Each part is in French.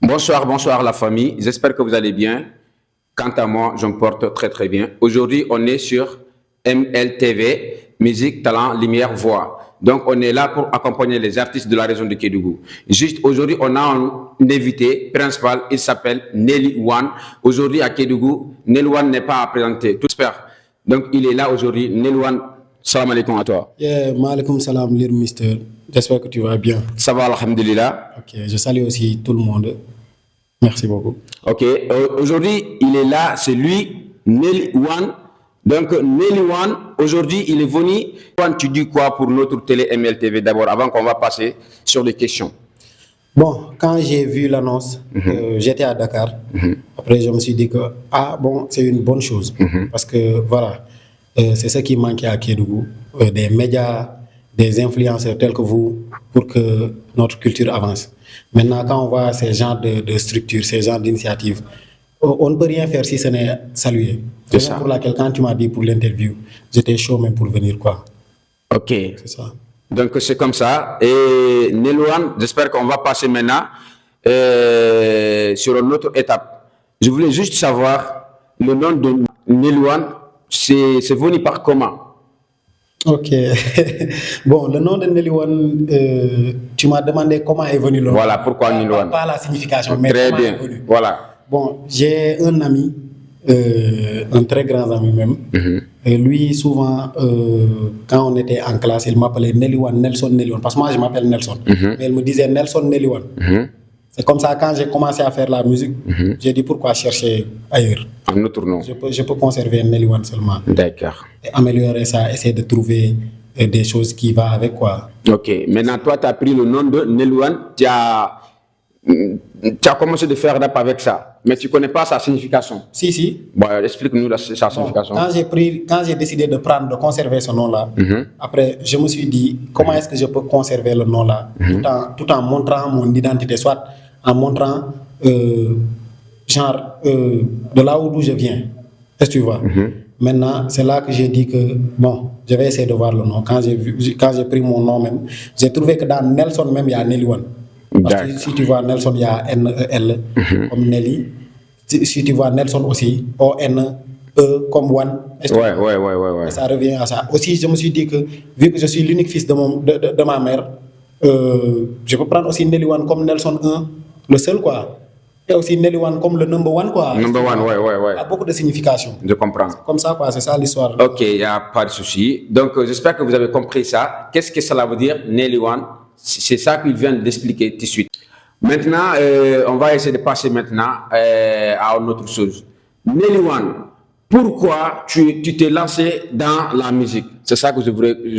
Bonsoir, bonsoir la famille. J'espère que vous allez bien. Quant à moi, je me porte très très bien. Aujourd'hui, on est sur MLTV, Musique, Talent, Lumière, Voix. Donc, on est là pour accompagner les artistes de la région de Kédougou. Juste aujourd'hui, on a un invité principal. Il s'appelle Nelly One. Aujourd'hui, à Kédougou, Nelly One n'est pas à présenter. Tout j'espère. Donc, il est là aujourd'hui. Nelly One, salam alaikum à toi. Maaleykum salam, Lire Mister. J'espère que tu vas bien. Ça va, alhamdulillah. Ok, je salue aussi tout le monde. Merci beaucoup. Ok, aujourd'hui, il est là, c'est lui, Nelly One. Donc, Nelly One, aujourd'hui, il est venu. Tu dis quoi pour notre télé MLTV d'abord, avant qu'on va passer sur les questions? Bon, quand j'ai vu l'annonce, j'étais à Dakar. Après, je me suis dit que, c'est une bonne chose. Parce que, voilà, c'est ce qui manquait à Kédougou. Des médias, des influenceurs tels que vous, pour que notre culture avance. Maintenant, quand on voit ces genres de structures, ces genres d'initiatives, on ne peut rien faire si ce n'est saluer. C'est ça pour laquelle, quand tu m'as dit pour l'interview, j'étais chaud même pour venir, quoi. Ok. C'est ça. Donc, c'est comme ça. Et Nelly One, j'espère qu'on va passer maintenant sur une autre étape. Je voulais juste savoir le nom de Nelly One, c'est venu par comment? Ok. Bon, le nom de Nelly One, tu m'as demandé comment est venu le nom. Voilà, pourquoi Nelly One? Pas la signification, mais très comment bien. est venu. Voilà. Bon, j'ai un ami, un très grand ami même. Et lui, souvent, quand on était en classe, il m'appelait Nelly One, Nelson Nelly One. Parce que moi, je m'appelle Nelson. Mais il me disait Nelson Nelly One. C'est comme ça, quand j'ai commencé à faire la musique, j'ai dit pourquoi chercher ailleurs. Un autre nom. Je peux conserver Nelly One seulement. D'accord. Et améliorer ça, essayer de trouver des choses qui vont avec, quoi. Ok. Maintenant, toi, tu as pris le nom de Nelly One. Tu as commencé de faire rap avec ça. Mais tu ne connais pas sa signification. Si. Bon, explique-nous sa signification. Quand j'ai décidé de conserver ce nom-là, après, je me suis dit, comment est-ce que je peux conserver le nom-là tout en montrant mon identité, soit en montrant, de là d'où je viens. Est-ce que tu vois? Maintenant, c'est là que j'ai dit que, bon, je vais essayer de voir le nom. Quand j'ai pris mon nom même, j'ai trouvé que dans Nelson même, il y a Nelly One. Parce que si tu vois Nelson, il y a N-E-L comme Nelly. Si tu vois Nelson aussi, O-N-E comme One. Ouais. Ça revient à ça. Aussi, je me suis dit que, vu que je suis l'unique fils de ma mère, je peux prendre aussi Nelly One comme Nelson 1, le seul, quoi. Et aussi Nelly One comme le number one, quoi. Number one, ouais. Il y a beaucoup de significations. Je comprends. Comme ça, quoi, c'est ça l'histoire. Ok, il n'y a pas de souci. Donc, j'espère que vous avez compris ça. Qu'est-ce que cela veut dire, Nelly One? C'est ça qu'il vient d'expliquer tout de suite. Maintenant, on va essayer de passer maintenant à une autre chose. Nelly One, pourquoi tu t'es lancé dans la musique? C'est ça que je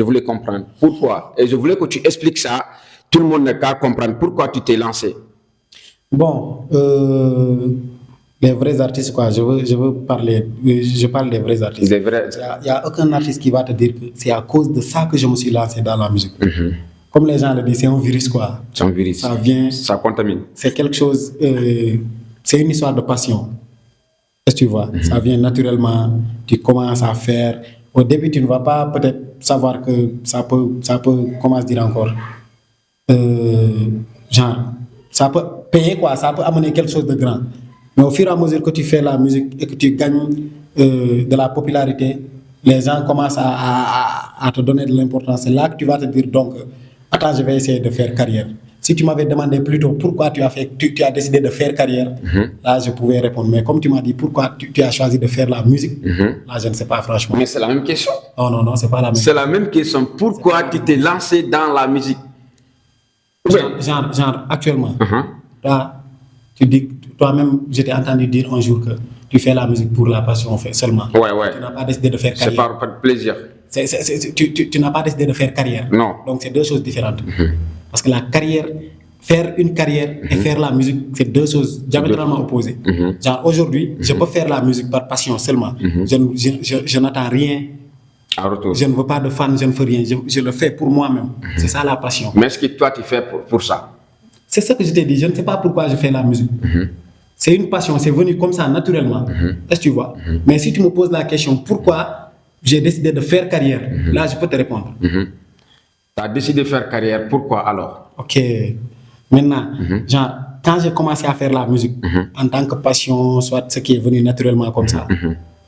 voulais comprendre. Pourquoi? Et je voulais que tu expliques ça. Tout le monde n'a qu'à comprendre pourquoi tu t'es lancé. Bon, les vrais artistes, quoi. Je parle des vrais artistes. Des vrais. Il n'y a aucun artiste qui va te dire que c'est à cause de ça que je me suis lancé dans la musique. Comme les gens le disent, c'est un virus, quoi. C'est un virus. Ça vient. Ça contamine. C'est quelque chose. C'est une histoire de passion. Est-ce que tu vois? Ça vient naturellement. Tu commences à faire. Au début, tu ne vas pas peut-être savoir que ça peut, comment se dire encore? Ça peut payer, quoi. Ça peut amener quelque chose de grand. Mais au fur et à mesure que tu fais la musique et que tu gagnes de la popularité, les gens commencent à te donner de l'importance. C'est là que tu vas te dire, donc, attends, je vais essayer de faire carrière. Si tu m'avais demandé plutôt pourquoi tu as décidé de faire carrière, là, je pouvais répondre. Mais comme tu m'as dit pourquoi tu as choisi de faire la musique, là, je ne sais pas, franchement. Mais c'est la même question. Non, c'est pas la même. C'est la même question. Pourquoi tu t'es lancé dans la musique? Genre, actuellement, là, tu dis, toi-même, je t'ai entendu dire un jour que tu fais la musique pour la passion seulement. Ouais. Tu n'as pas décidé de faire carrière. C'est par plaisir. Tu n'as pas décidé de faire carrière. Non. Donc, c'est deux choses différentes. Parce que la carrière, faire une carrière et faire la musique, c'est deux choses diamétralement opposées. Genre, aujourd'hui, je peux faire la musique par passion seulement. Je n'attends rien. Je ne veux pas de fans, je ne fais rien. Je le fais pour moi-même. C'est ça la passion. Mais est-ce que toi, tu fais pour ça? C'est ce que je t'ai dit. Je ne sais pas pourquoi je fais la musique. C'est une passion, c'est venu comme ça naturellement. Est-ce que tu vois? Mais si tu me poses la question, pourquoi j'ai décidé de faire carrière, là, je peux te répondre. Tu as décidé de faire carrière, pourquoi alors? Ok. Maintenant, genre, quand j'ai commencé à faire la musique, en tant que passion, soit ce qui est venu naturellement comme ça,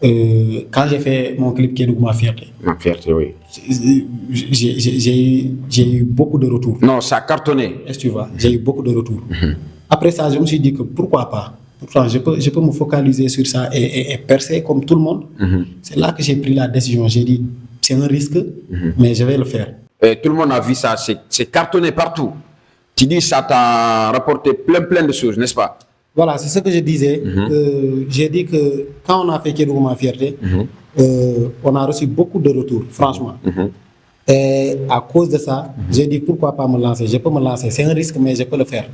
quand j'ai fait mon clip Kédougou Ma Fierté, Ma fierté, oui. j'ai eu beaucoup de retours. Non, ça a cartonné. Est-ce que tu vois? J'ai eu beaucoup de retours. Après ça, je me suis dit que pourquoi pas? Pourtant, je peux me focaliser sur ça et percer comme tout le monde. C'est là que j'ai pris la décision. J'ai dit, c'est un risque, mais je vais le faire. Et tout le monde a vu ça, c'est cartonné partout. Tu dis ça t'a rapporté plein de choses, n'est-ce pas? Voilà, c'est ce que je disais. J'ai dit que quand on a fait Kédougou Ma Fierté, on a reçu beaucoup de retours, franchement. Et à cause de ça, j'ai dit pourquoi pas me lancer. Je peux me lancer. C'est un risque, mais je peux le faire.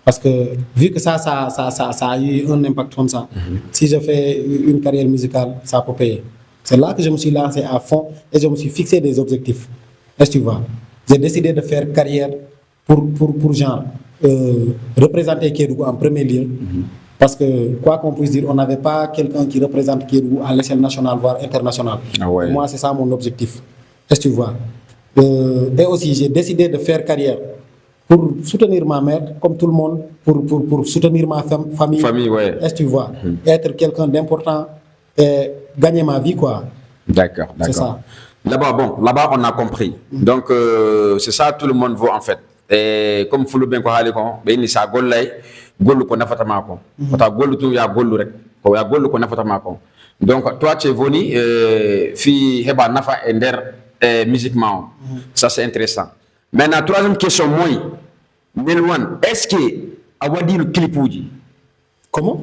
Parce que vu que ça a eu un impact comme ça, si je fais une carrière musicale, ça peut payer. C'est là que je me suis lancé à fond et je me suis fixé des objectifs. Est-ce que tu vois? J'ai décidé de faire carrière pour genre représenter Kédougou en premier lieu. Parce que, quoi qu'on puisse dire, on n'avait pas quelqu'un qui représente Kédougou à l'échelle nationale, voire internationale. Ah ouais. Moi, c'est ça mon objectif. Est-ce que tu vois? Et aussi, j'ai décidé de faire carrière pour soutenir ma mère, comme tout le monde, pour soutenir ma famille. Famille, ouais. Est-ce que tu vois? Être quelqu'un d'important et gagner ma vie, quoi. D'accord, C'est d'accord. ça. Là-bas, on a compris. Donc, c'est ça tout le monde veut en fait. Et comme Foulou Ben Kohali, ben ça gollay, gollu ko nafata mako. Ota gollu tu ya gollu rek. Ko ya gollu ko nafata mako. Donc, toi, tu es venu, fi heba nafa ender musiquement. Ça, c'est intéressant. Maintenant, troisième question, moi, Nelwan, est-ce que Awadi le clip ou dit? Comment?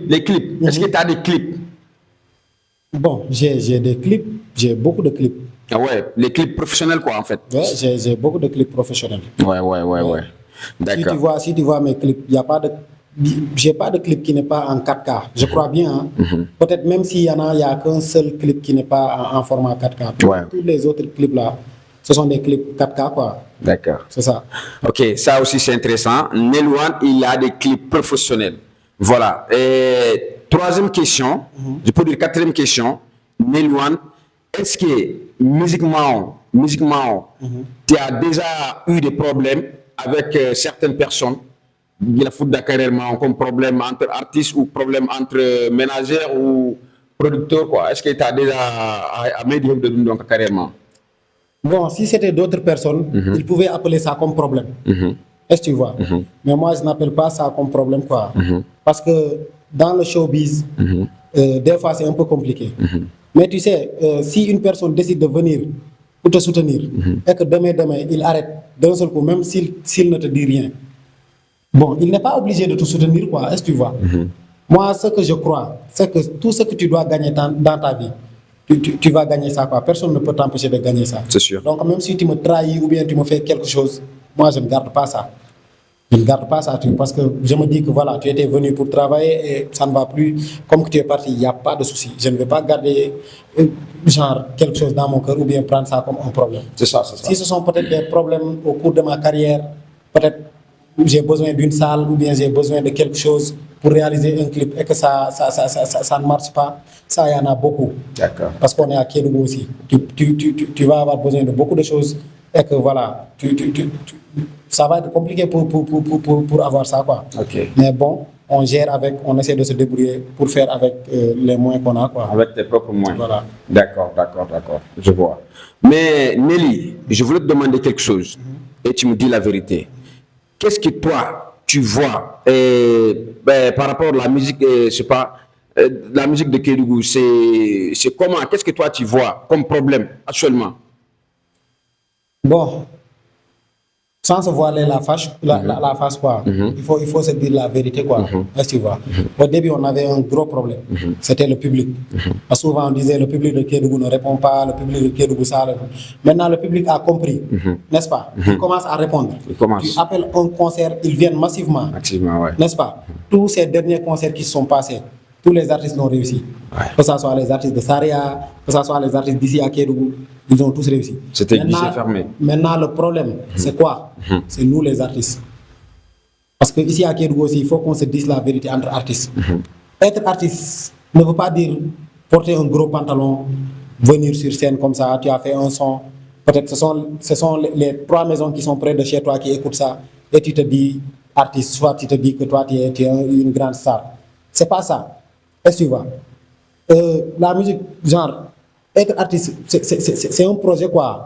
Les clips. Est-ce que tu as des clips? Bon, j'ai des clips, j'ai beaucoup de clips. Ah ouais, les clips professionnels quoi en fait. Ouais, j'ai beaucoup de clips professionnels. Ouais. D'accord. Si tu vois mes clips, il y a pas de, j'ai pas de clip qui n'est pas en 4K. Je crois bien. Hein. Peut-être même s'il y en a, il y a qu'un seul clip qui n'est pas en format 4K. Tous les autres clips là, ce sont des clips 4K quoi. D'accord. C'est ça. Ok, ça aussi c'est intéressant. Nelwan, il a des clips professionnels. Voilà. Et troisième question, je peux dire quatrième question. Nelwan, est-ce que musiquement, tu as déjà eu des problèmes avec certaines personnes? Il y a foot carrément comme problème entre artistes ou problème entre ménagères ou producteurs quoi. Est-ce que tu as déjà amélioré de carrément? Bon, si c'était d'autres personnes, ils pouvaient appeler ça comme problème. Est-ce que tu vois? Mais moi, je n'appelle pas ça comme problème quoi. Parce que dans le showbiz, des fois c'est un peu compliqué. Mais tu sais, si une personne décide de venir pour te soutenir et que demain, il arrête d'un seul coup, même s'il ne te dit rien, bon, il n'est pas obligé de te soutenir, quoi. Est-ce que tu vois? Moi, ce que je crois, c'est que tout ce que tu dois gagner dans ta vie, tu vas gagner ça, quoi. Personne ne peut t'empêcher de gagner ça. C'est sûr. Donc, même si tu me trahis ou bien tu me fais quelque chose, moi, je ne garde pas ça. Je ne garde pas ça, parce que je me dis que voilà, tu étais venu pour travailler et ça ne va plus. Comme que tu es parti, il n'y a pas de souci. Je ne vais pas garder genre quelque chose dans mon cœur ou bien prendre ça comme un problème. C'est ça, c'est ça. Si ce sont peut-être des problèmes au cours de ma carrière, peut-être j'ai besoin d'une salle ou bien j'ai besoin de quelque chose pour réaliser un clip et que ça ne marche pas, ça, il y en a beaucoup. D'accord. Parce qu'on est à Kédougou aussi. Tu vas avoir besoin de beaucoup de choses et que voilà, ça va être compliqué pour avoir ça, quoi. Ok. Mais bon, on gère avec, on essaie de se débrouiller pour faire avec les moyens qu'on a, quoi. Avec tes propres moyens. Voilà. D'accord. Je vois. Mais Nelly, je voulais te demander quelque chose et tu me dis la vérité. Qu'est-ce que toi, tu vois par rapport à la musique, je sais pas, la musique de Kédougou, c'est comment? Qu'est-ce que toi, tu vois comme problème actuellement? Bon, sans se voiler la face quoi. Il faut se dire la vérité, quoi. Est-ce que tu vois? Au début, on avait un gros problème. C'était le public. Parce que souvent, on disait le public de Kédougou ne répond pas, le public de Kédougou ça. Maintenant, le public a compris, n'est-ce pas? Il commence à répondre. Tu appelles un concert, ils viennent massivement. Ouais. N'est-ce pas? Tous ces derniers concerts qui se sont passés, tous les artistes l'ont réussi. Ouais. Que ce soit les artistes de Saria, que ce soit les artistes d'ici à Kédougou, ils ont tous réussi. C'était guichet fermé. Maintenant, le problème, c'est quoi? C'est nous les artistes. Parce que ici à Kédougou aussi, il faut qu'on se dise la vérité entre artistes. Être artiste ne veut pas dire porter un gros pantalon, venir sur scène comme ça, tu as fait un son. Peut-être ce sont les 3 maisons qui sont près de chez toi qui écoutent ça, et tu te dis, artiste, soit tu te dis que toi, tu es une grande star. C'est pas ça. Est-ce que tu vois? La musique, genre, être artiste, c'est un projet, quoi.